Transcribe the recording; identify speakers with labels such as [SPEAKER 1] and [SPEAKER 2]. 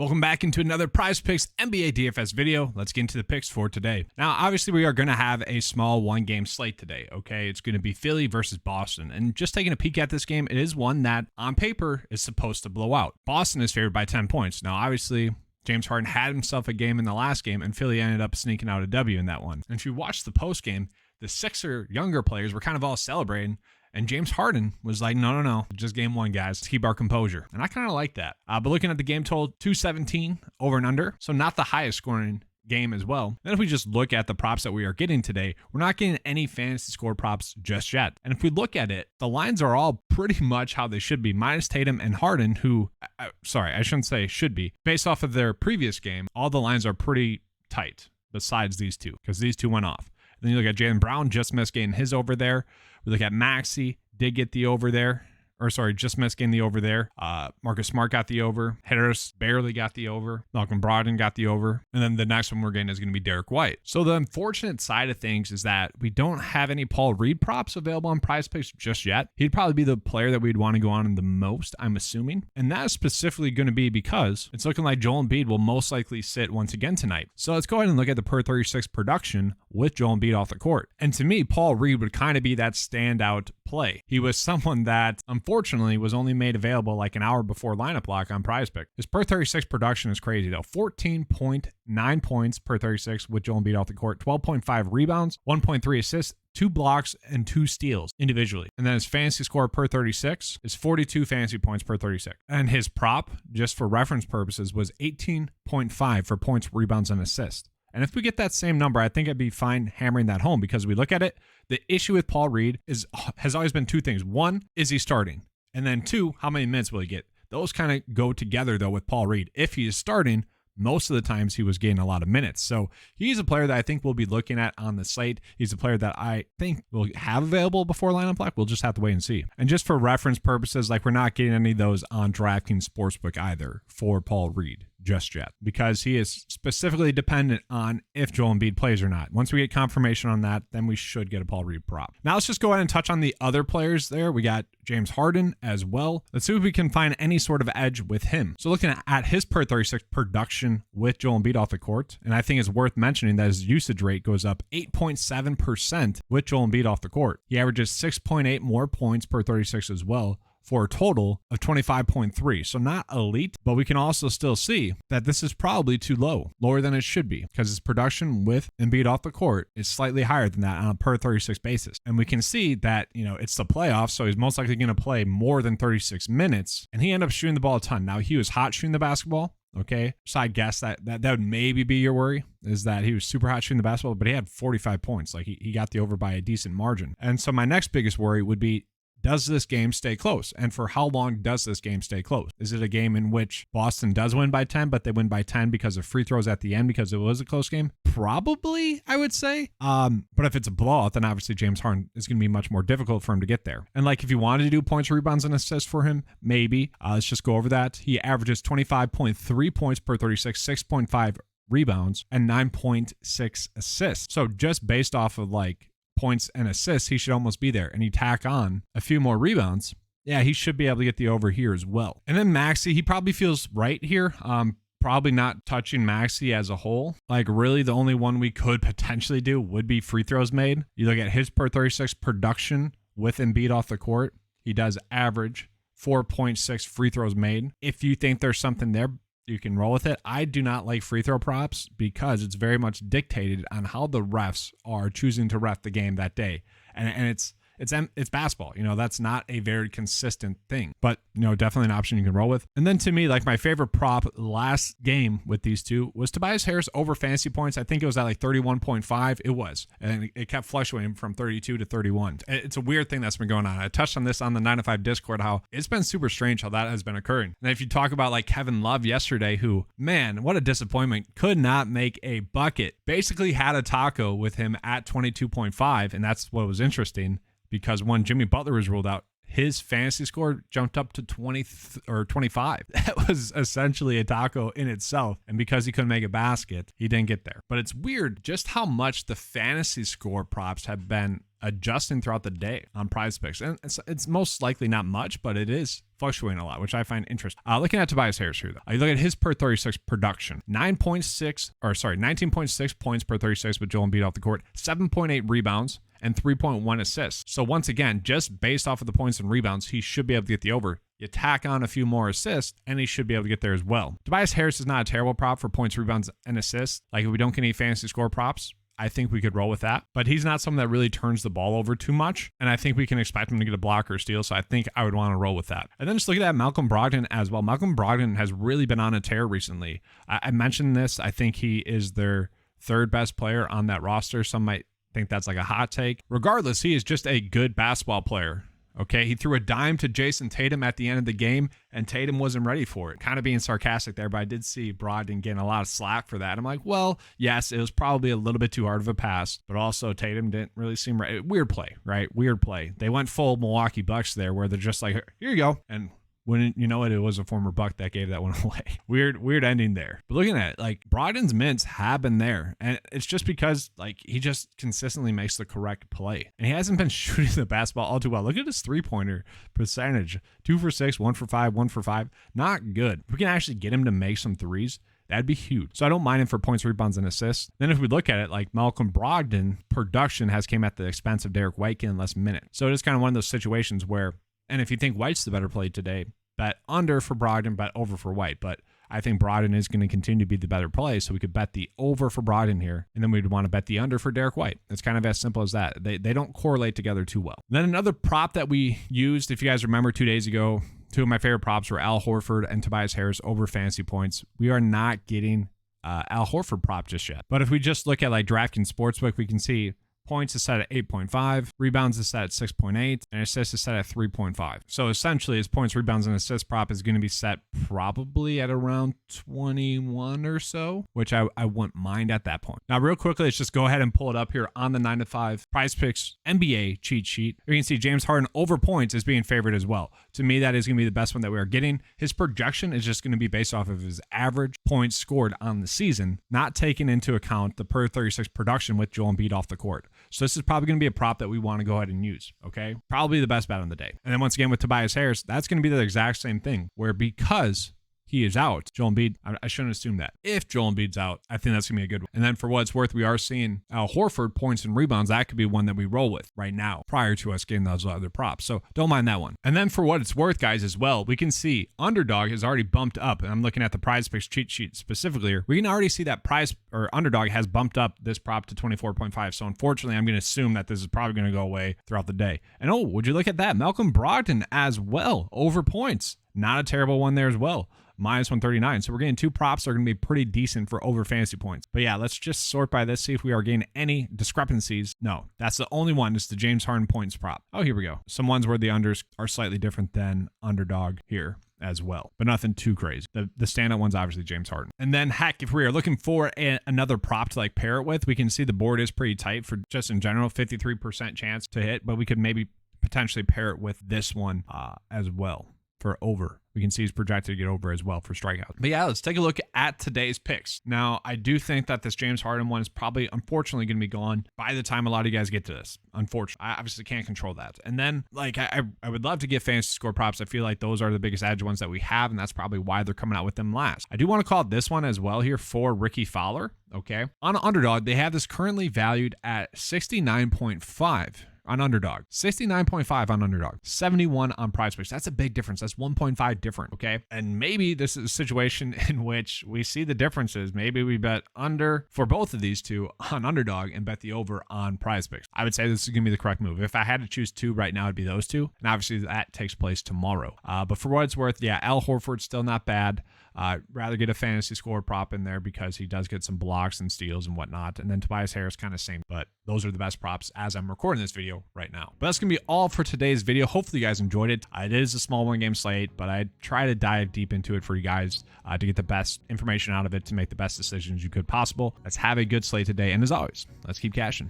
[SPEAKER 1] Welcome back into another PrizePicks NBA DFS video. Let's get into the picks for today. Now, obviously, we are going to have a small one-game slate today, okay? It's going to be Philly versus Boston. And just taking a peek at this game, it is one that, on paper, is supposed to blow out. Boston is favored by 10 points. Now, obviously, James Harden had himself a game in the last game, and Philly ended up sneaking out a W in that one. And if you watch the post-game, the Sixer younger players were kind of all celebrating, and James Harden was like, no, just game one, guys. Let's keep our composure. And I kind of like that. But looking at the game total, 217 over and under. So not the highest scoring game as well. Then if we just look at the props that we are getting today, we're not getting any fantasy score props just yet. And if we look at it, the lines are all pretty much how they should be, minus Tatum and Harden, who, sorry, I shouldn't say should be. Based off of their previous game, all the lines are pretty tight besides these two, because these two went off. Then you look at Jaylen Brown, just missed getting his over there. We look at Maxey, did get the over there. Just missed getting the over there. Marcus Smart got the over. Harris barely got the over. Malcolm Brogdon got the over. And then the next one we're getting is going to be Derek White. So the unfortunate side of things is that we don't have any Paul Reed props available on PrizePicks just yet. He'd probably be the player that we'd want to go on the most, I'm assuming. And that is specifically going to be because it's looking like Joel Embiid will most likely sit once again tonight. So let's go ahead and look at the per 36 production with Joel Embiid off the court. And to me, Paul Reed would kind of be that standout play. He was someone that, unfortunately, was only made available like an hour before lineup lock on PrizePicks. His per 36 production is crazy though. 14.9 points per 36 with Joel Embiid off the court, 12.5 rebounds, 1.3 assists, 2 blocks, and 2 steals individually. And then his fantasy score per 36 is 42 fantasy points per 36. And his prop, just for reference purposes, was 18.5 for points, rebounds, and assists. And if we get that same number, I think I'd be fine hammering that home, because we look at it, the issue with Paul Reed has always been two things. One, is he starting? And then two, how many minutes will he get? Those kind of go together, though, with Paul Reed. If he is starting, most of the times he was getting a lot of minutes. So he's a player that I think we'll be looking at on the slate. He's a player that I think we'll have available before lineup lock. We'll just have to wait and see. And just for reference purposes, like, we're not getting any of those on DraftKings Sportsbook either for Paul Reed just yet, because he is specifically dependent on if Joel Embiid plays or not. Once we get confirmation on that, then we should get a Paul Reed prop. Now let's just go ahead and touch on the other players there. We got James Harden as well. Let's see if we can find any sort of edge with him. So looking at his per 36 production with Joel Embiid off the court, and I think it's worth mentioning that his usage rate goes up 8.7% with Joel Embiid off the court. He averages 6.8 more points per 36 as well, for a total of 25.3. So not elite, but we can also still see that this is probably too low, lower than it should be, because his production with Embiid off the court is slightly higher than that on a per 36 basis. And we can see that, it's the playoffs, so he's most likely going to play more than 36 minutes, and he ended up shooting the ball a ton. Now, he was hot shooting the basketball. Okay, so I guess that would maybe be your worry, is that he was super hot shooting the basketball, but he had 45 points. Like, he got the over by a decent margin. And so my next biggest worry would be, does this game stay close? And for how long does this game stay close? Is it a game in which Boston does win by 10, but they win by 10 because of free throws at the end because it was a close game? Probably, I would say. But if it's a blowout, then obviously James Harden is going to be much more difficult for him to get there. And like, if you wanted to do points, rebounds, and assists for him, maybe. Let's just go over that. He averages 25.3 points per 36, 6.5 rebounds, and 9.6 assists. So just based off of points and assists, he should almost be there. And you tack on a few more rebounds, yeah, he should be able to get the over here as well. And then Maxey, he probably feels right here. Probably not touching Maxey as a whole. Really, the only one we could potentially do would be free throws made. You look at his per 36 production with Embiid off the court, he does average 4.6 free throws made. If you think there's something there, you can roll with it. I do not like free throw props because it's very much dictated on how the refs are choosing to ref the game that day. And it's basketball. That's not a very consistent thing, but definitely an option you can roll with. And then to me, my favorite prop last game with these two was Tobias Harris over fantasy points. I think it was at 31.5. It was, and it kept fluctuating from 32 to 31. It's a weird thing that's been going on. I touched on this on the NineToFive Discord, how it's been super strange how that has been occurring. And if you talk about Kevin Love yesterday, who, man, what a disappointment, could not make a bucket. Basically had a taco with him at 22.5, and that's what was interesting. Because when Jimmy Butler was ruled out, his fantasy score jumped up to 20 or 25. That was essentially a taco in itself. And because he couldn't make a basket, he didn't get there. But it's weird just how much the fantasy score props have been adjusting throughout the day on PrizePicks. And it's most likely not much, but it is fluctuating a lot, which I find interesting. Looking at Tobias Harris here, though, you look at his per 36 production, 19.6 points per 36 with Joel Embiid off the court, 7.8 rebounds, and 3.1 assists. So once again, just based off of the points and rebounds, he should be able to get the over. You tack on a few more assists, and he should be able to get there as well. Tobias Harris is not a terrible prop for points, rebounds, and assists. Like, if we don't get any fantasy score props, I think we could roll with that. But he's not someone that really turns the ball over too much, and I think we can expect him to get a block or steal, so I think I would want to roll with that. And then just look at that Malcolm Brogdon as well. Malcolm Brogdon has really been on a tear recently. I mentioned this. I think he is their third best player on that roster. Some might think that's like a hot take. Regardless, he is just a good basketball player. Okay, he threw a dime to Jason Tatum at the end of the game, and Tatum wasn't ready for it. Kind of being sarcastic there, but I did see Brogdon getting a lot of slack for that. I'm like, well, yes, it was probably a little bit too hard of a pass, but also Tatum didn't really seem right. Weird play, right? Weird play. They went full Milwaukee Bucks there, where they're just like, here you go, and when you know it was a former Buck that gave that one away. Weird ending there. But looking at it, like, Brogdon's mints have been there, and it's just because, like, he just consistently makes the correct play, and he hasn't been shooting the basketball all too well. Look at his 3-pointer percentage: 2 for 6, 1 for 5, 1 for 5. Not good. If we can actually get him to make some threes, that'd be huge. So I don't mind him for points, rebounds, and assists. Then if we look at it, like, Malcolm Brogdon production has came at the expense of Derek White getting less minutes. So it is kind of one of those situations where, and if you think White's the better play today, bet under for Brogdon, bet over for White. But I think Brogdon is going to continue to be the better play, so we could bet the over for Brogdon here, and then we'd want to bet the under for Derek White. It's kind of as simple as that. They don't correlate together too well. Then another prop that we used, if you guys remember 2 days ago, two of my favorite props were Al Horford and Tobias Harris over fantasy points. We are not getting Al Horford prop just yet. But if we just look at like DraftKings Sportsbook, we can see points is set at 8.5, rebounds is set at 6.8, and assists is set at 3.5. So essentially, his points, rebounds, and assist prop is going to be set probably at around 21 or so, which I wouldn't mind at that point. Now, real quickly, let's just go ahead and pull it up here on the 9to5 PrizePicks NBA cheat sheet. You can see James Harden over points is being favored as well. To me, that is going to be the best one that we are getting. His projection is just going to be based off of his average points scored on the season, not taking into account the per 36 production with Joel Embiid off the court. So this is probably going to be a prop that we want to go ahead and use, okay? Probably the best bet on the day. And then once again with Tobias Harris, that's going to be the exact same thing, where because he is out, Joel Embiid, I shouldn't assume that. If Joel Embiid's out, I think that's going to be a good one. And then for what it's worth, we are seeing Al Horford points and rebounds. That could be one that we roll with right now prior to us getting those other props. So don't mind that one. And then for what it's worth, guys, as well, we can see Underdog has already bumped up. And I'm looking at the PrizePicks cheat sheet specifically here. We can already see that Underdog has bumped up this prop to 24.5. So unfortunately, I'm going to assume that this is probably going to go away throughout the day. And oh, would you look at that? Malcolm Brogdon as well, over points. Not a terrible one there as well. Minus 139. So we're getting two props that are going to be pretty decent for over fantasy points. But yeah, let's just sort by this, see if we are getting any discrepancies. No, that's the only one. It's the James Harden points prop. Oh, here we go. Some ones where the unders are slightly different than Underdog here as well, but nothing too crazy. The standout one's obviously James Harden. And then heck, if we are looking for another prop to like pair it with, we can see the board is pretty tight for just in general, 53% chance to hit, but we could maybe potentially pair it with this one as well for over. We can see he's projected to get over as well for strikeouts. But yeah, let's take a look at today's picks. Now, I do think that this James Harden one is probably, unfortunately, going to be gone by the time a lot of you guys get to this. Unfortunately, I obviously can't control that. And then, like, I would love to get fantasy score props. I feel like those are the biggest edge ones that we have, and that's probably why they're coming out with them last. I do want to call this one as well here for Ricky Fowler. Okay, on Underdog, they have this currently valued at 69.5. on Underdog, 69.5 on Underdog, 71 on PrizePicks. That's a big difference. That's 1.5 different, okay? And maybe this is a situation in which we see the differences. Maybe we bet under for both of these two on Underdog and bet the over on PrizePicks. I would say this is going to be the correct move. If I had to choose two right now, it'd be those two. And obviously that takes place tomorrow. But for what it's worth, yeah, Al Horford's still not bad. Rather get a fantasy score prop in there because he does get some blocks and steals and whatnot. And then Tobias Harris kind of same, but those are the best props as I'm recording this video right now. But that's going to be all for today's video. Hopefully you guys enjoyed it. It is a small one game slate, but I try to dive deep into it for you guys to get the best information out of it to make the best decisions you could possible. Let's have a good slate today. And as always, let's keep cashing.